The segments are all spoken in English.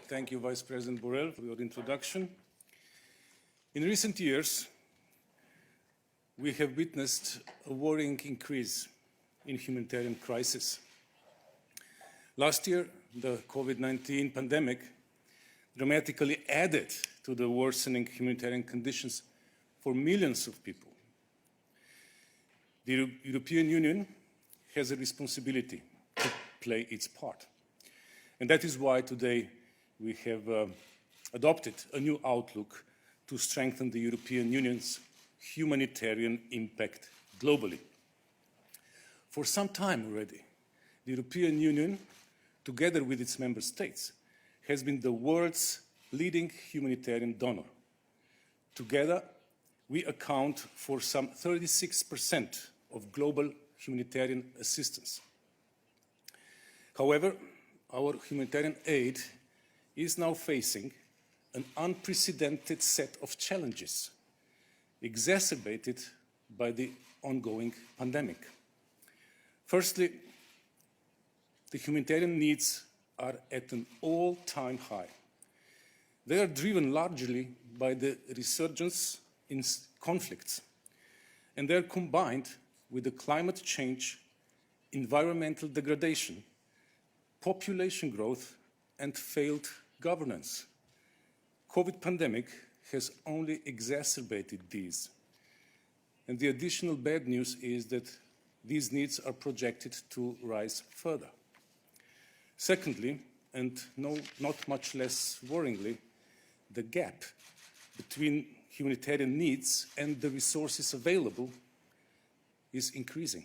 Thank you, Vice President Borrell, for your introduction. In recent years, we have witnessed a worrying increase in humanitarian crisis. Last year, the COVID-19 pandemic dramatically added to the worsening humanitarian conditions for millions of people. The European Union has a responsibility to play its part. And that is why today we have adopted a new outlook to strengthen the European Union's humanitarian impact globally. For some time already, the European Union, together with its member states, has been the world's leading humanitarian donor. Together, we account for some 36% of global humanitarian assistance. However, our humanitarian aid is now facing an unprecedented set of challenges, exacerbated by the ongoing pandemic. Firstly, the humanitarian needs are at an all-time high. They are driven largely by the resurgence in conflicts, and they are combined with the climate change, environmental degradation, population growth, and failed governance. COVID pandemic has only exacerbated these. And the additional bad news is that these needs are projected to rise further. Secondly, and not much less worryingly, the gap between humanitarian needs and the resources available is increasing.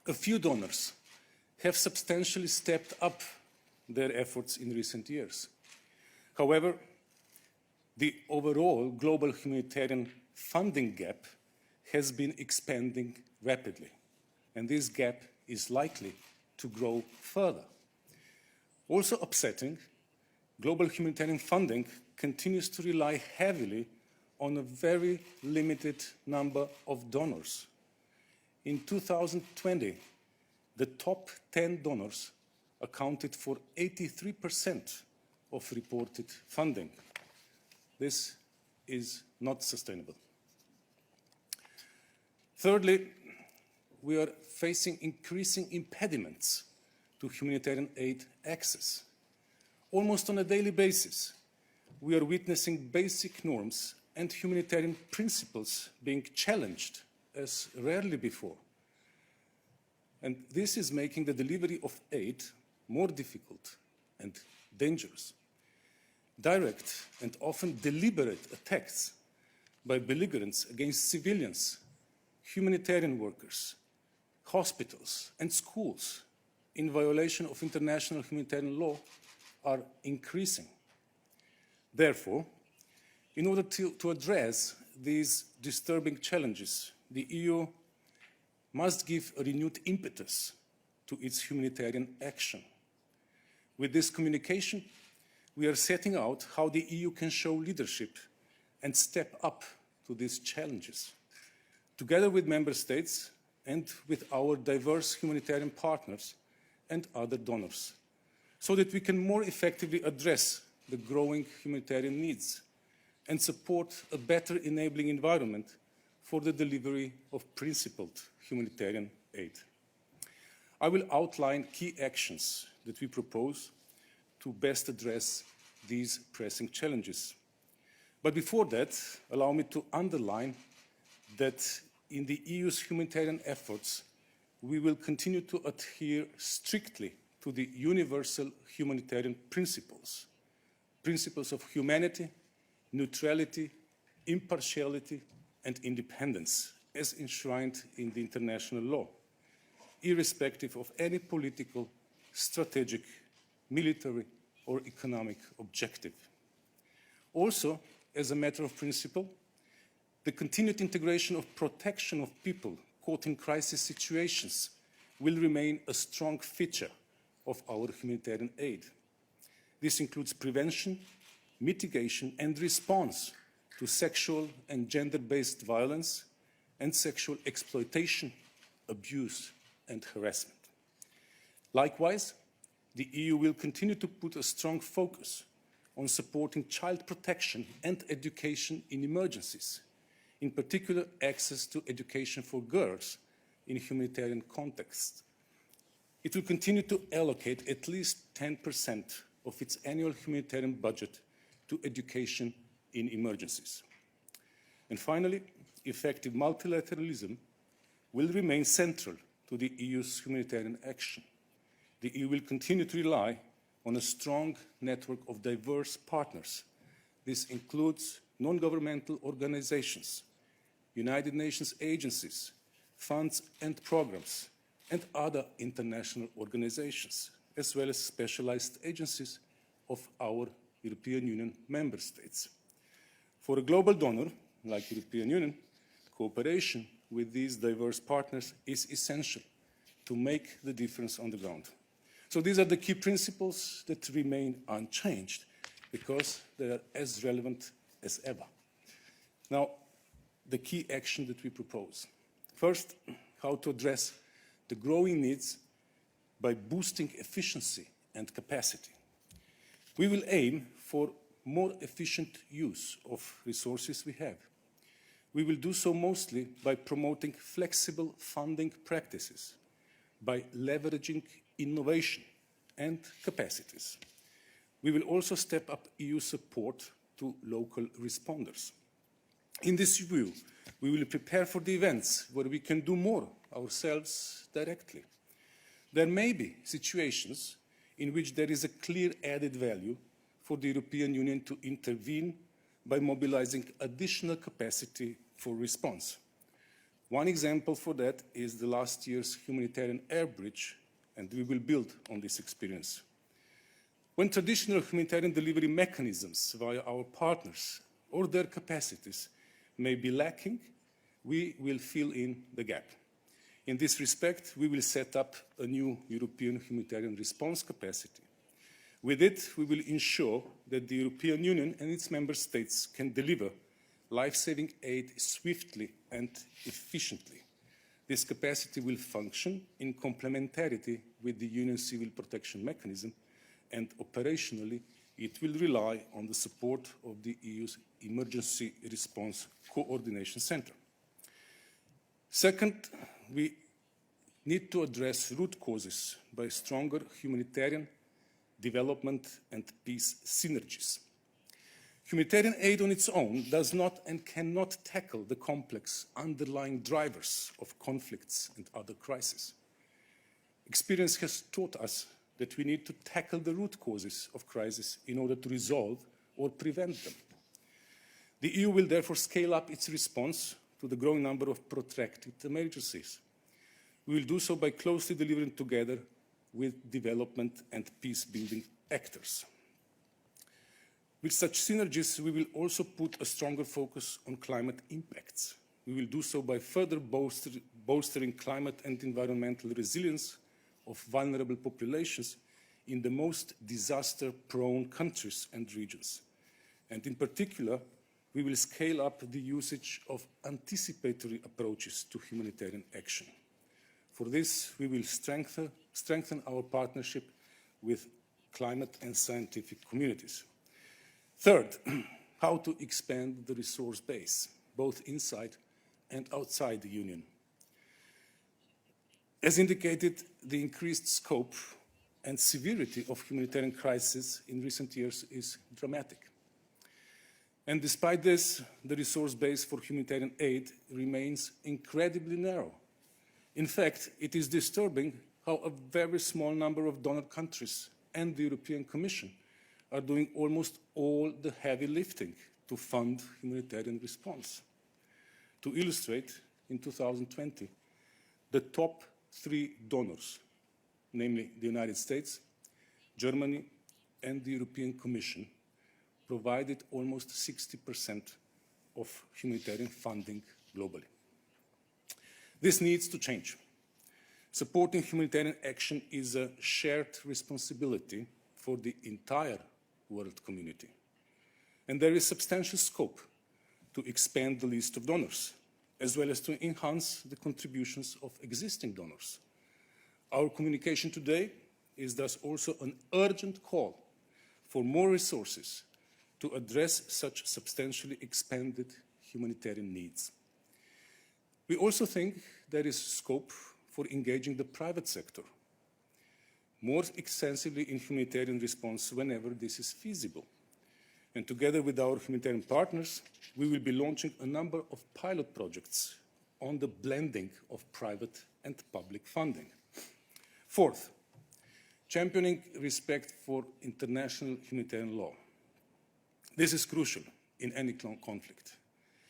A few donors have substantially stepped up their efforts in recent years. However, the overall global humanitarian funding gap has been expanding rapidly, and this gap is likely to grow further. Also upsetting, global humanitarian funding continues to rely heavily on a very limited number of donors. In 2020, the top 10 donors accounted for 83% of reported funding. This is not sustainable. Thirdly, we are facing increasing impediments to humanitarian aid access. Almost on a daily basis, we are witnessing basic norms and humanitarian principles being challenged as rarely before. And this is making the delivery of aid more difficult and dangerous. Direct and often deliberate attacks by belligerents against civilians, humanitarian workers, hospitals, and schools in violation of international humanitarian law are increasing. Therefore, in order to address these disturbing challenges, the EU must give a renewed impetus to its humanitarian action. With this communication, we are setting out how the EU can show leadership and step up to these challenges, together with member states and with our diverse humanitarian partners and other donors, so that we can more effectively address the growing humanitarian needs and support a better enabling environment for the delivery of principled humanitarian aid. I will outline key actions that we propose to best address these pressing challenges. But before that, allow me to underline that in the EU's humanitarian efforts, we will continue to adhere strictly to the universal humanitarian principles, principles of humanity, neutrality, impartiality, and independence, as enshrined in the international law, irrespective of any political, strategic, military, or economic objective. Also, as a matter of principle, the continued integration of protection of people caught in crisis situations will remain a strong feature of our humanitarian aid. This includes prevention, mitigation, and response to sexual and gender-based violence and sexual exploitation, abuse, and harassment. Likewise, the EU will continue to put a strong focus on supporting child protection and education in emergencies, in particular access to education for girls in a humanitarian context. It will continue to allocate at least 10% of its annual humanitarian budget to education in emergencies. And finally, effective multilateralism will remain central to the EU's humanitarian action. The EU will continue to rely on a strong network of diverse partners. This includes non-governmental organizations, United Nations agencies, funds and programs, and other international organizations, as well as specialized agencies of our European Union member states. For a global donor, like the European Union, cooperation with these diverse partners is essential to make the difference on the ground. So these are the key principles that remain unchanged because they are as relevant as ever. Now, the key action that we propose. First, how to address the growing needs by boosting efficiency and capacity. We will aim for more efficient use of resources we have. We will do so mostly by promoting flexible funding practices, by leveraging innovation and capacities. We will also step up EU support to local responders. In this view, we will prepare for the events where we can do more ourselves directly. There may be situations in which there is a clear added value for the European Union to intervene by mobilizing additional capacity for response. One example for that is the last year's humanitarian air bridge, and we will build on this experience. When traditional humanitarian delivery mechanisms via our partners or their capacities may be lacking, we will fill in the gap. In this respect, we will set up a new European humanitarian response capacity. With it, we will ensure that the European Union and its member states can deliver life-saving aid swiftly and efficiently. This capacity will function in complementarity with the Union Civil Protection Mechanism, and operationally, it will rely on the support of the EU's Emergency Response Coordination Centre. Second, we need to address root causes by stronger humanitarian, development and peace synergies. Humanitarian aid on its own does not and cannot tackle the complex underlying drivers of conflicts and other crises. Experience has taught us that we need to tackle the root causes of crisis in order to resolve or prevent them. The EU will therefore scale up its response to the growing number of protracted emergencies. We will do so by closely delivering together with development and peace-building actors. With such synergies, we will also put a stronger focus on climate impacts. We will do so by further bolstering climate and environmental resilience of vulnerable populations in the most disaster-prone countries and regions. And in particular, we will scale up the usage of anticipatory approaches to humanitarian action. For this, we will strengthen our partnership with climate and scientific communities. Third, how to expand the resource base, both inside and outside the Union. As indicated, the increased scope and severity of humanitarian crises in recent years is dramatic. And despite this, the resource base for humanitarian aid remains incredibly narrow. In fact, it is disturbing how a very small number of donor countries and the European Commission are doing almost all the heavy lifting to fund humanitarian response. To illustrate, in 2020, the top 3 donors, namely the United States, Germany, and the European Commission, provided almost 60% of humanitarian funding globally. This needs to change. Supporting humanitarian action is a shared responsibility for the entire world community. And there is substantial scope to expand the list of donors, as well as to enhance the contributions of existing donors. Our communication today is thus also an urgent call for more resources to address such substantially expanded humanitarian needs. We also think there is scope for engaging the private sector more extensively in humanitarian response whenever this is feasible. And together with our humanitarian partners, we will be launching a number of pilot projects on the blending of private and public funding. Fourth, championing respect for international humanitarian law. This is crucial in any conflict.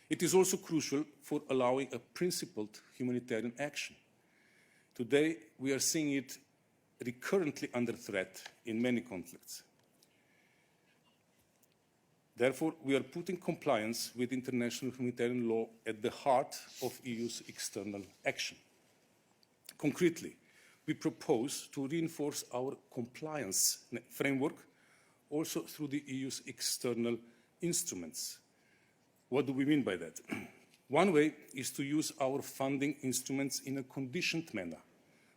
It is also crucial for allowing a principled humanitarian action. Today, we are seeing it recurrently under threat in many conflicts. Therefore, we are putting compliance with international humanitarian law at the heart of EU's external action. Concretely, we propose to reinforce our compliance framework also through the EU's external instruments. What do we mean by that? One way is to use our funding instruments in a conditioned manner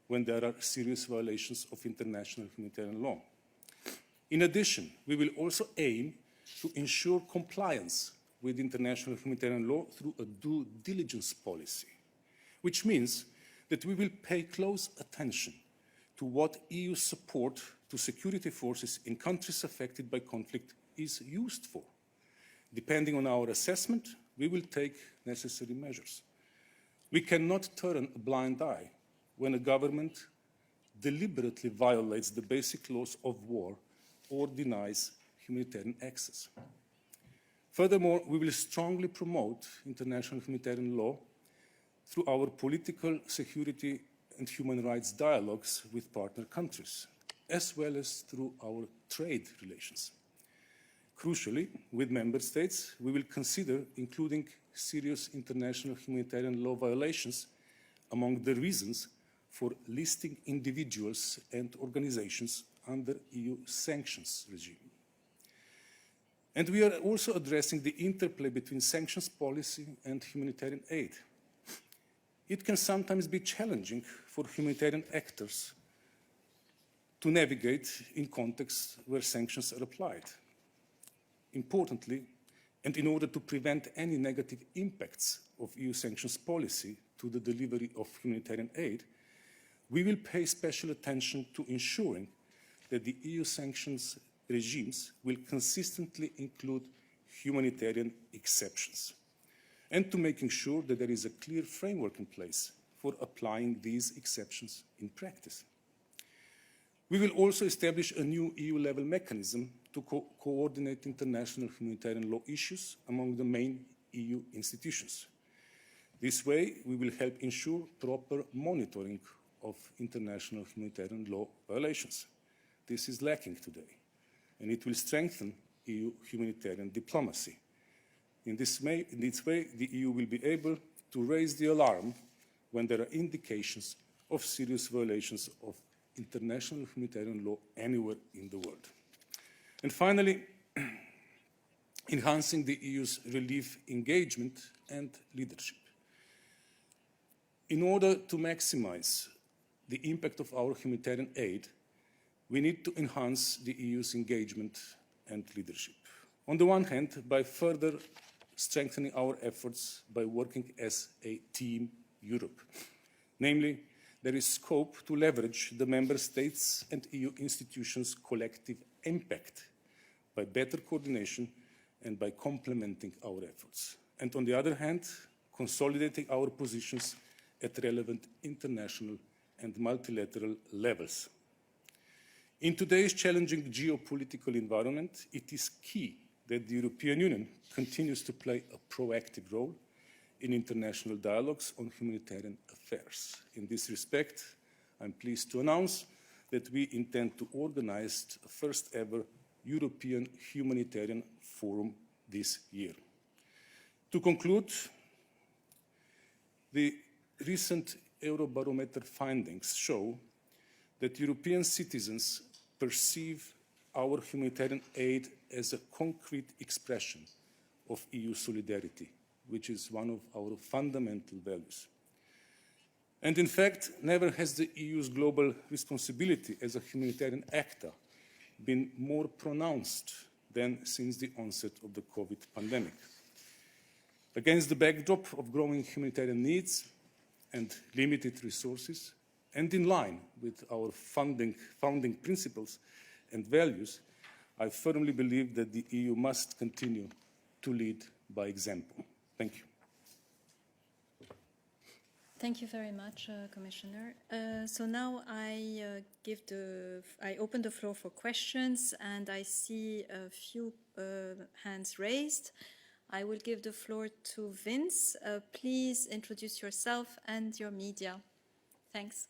when there are serious violations of international humanitarian law. In addition, we will also aim to ensure compliance with international humanitarian law through a due diligence policy, which means that we will pay close attention to what EU support to security forces in countries affected by conflict is used for. Depending on our assessment, we will take necessary measures. We cannot turn a blind eye when a government deliberately violates the basic laws of war or denies humanitarian access. Furthermore, we will strongly promote international humanitarian law through our political, security and human rights dialogues with partner countries, as well as through our trade relations. Crucially, with member states, we will consider including serious international humanitarian law violations among the reasons for listing individuals and organizations under EU sanctions regime. And we are also addressing the interplay between sanctions policy and humanitarian aid. It can sometimes be challenging for humanitarian actors to navigate in contexts where sanctions are applied. Importantly, and in order to prevent any negative impacts of EU sanctions policy to the delivery of humanitarian aid, we will pay special attention to ensuring that the EU sanctions regimes will consistently include humanitarian exceptions, and to making sure that there is a clear framework in place for applying these exceptions in practice. We will also establish a new EU-level mechanism to coordinate international humanitarian law issues among the main EU institutions. This way, we will help ensure proper monitoring of international humanitarian law violations. This is lacking today, and it will strengthen EU humanitarian diplomacy. In this way, the EU will be able to raise the alarm when there are indications of serious violations of international humanitarian law anywhere in the world. And finally, enhancing the EU's relief engagement and leadership. In order to maximize the impact of our humanitarian aid, we need to enhance the EU's engagement and leadership. On the one hand, by further strengthening our efforts by working as a Team Europe. Namely, there is scope to leverage the Member States and EU institutions' collective impact by better coordination and by complementing our efforts. And on the other hand, consolidating our positions at relevant international and multilateral levels. In today's challenging geopolitical environment, it is key that the European Union continues to play a proactive role in international dialogues on humanitarian affairs. In this respect, I'm pleased to announce that we intend to organize the first ever European Humanitarian Forum this year. To conclude, the recent Eurobarometer findings show that European citizens perceive our humanitarian aid as a concrete expression of EU solidarity, which is one of our fundamental values. And in fact, never has the EU's global responsibility as a humanitarian actor been more pronounced than since the onset of the COVID pandemic. Against the backdrop of growing humanitarian needs and limited resources, and in line with our founding principles and values, I firmly believe that the EU must continue to lead by example. Thank you. Thank you very much, Commissioner. So now I open the floor for questions, and I see a few hands raised. I will give the floor to Vince. Please introduce yourself and your media. Thanks.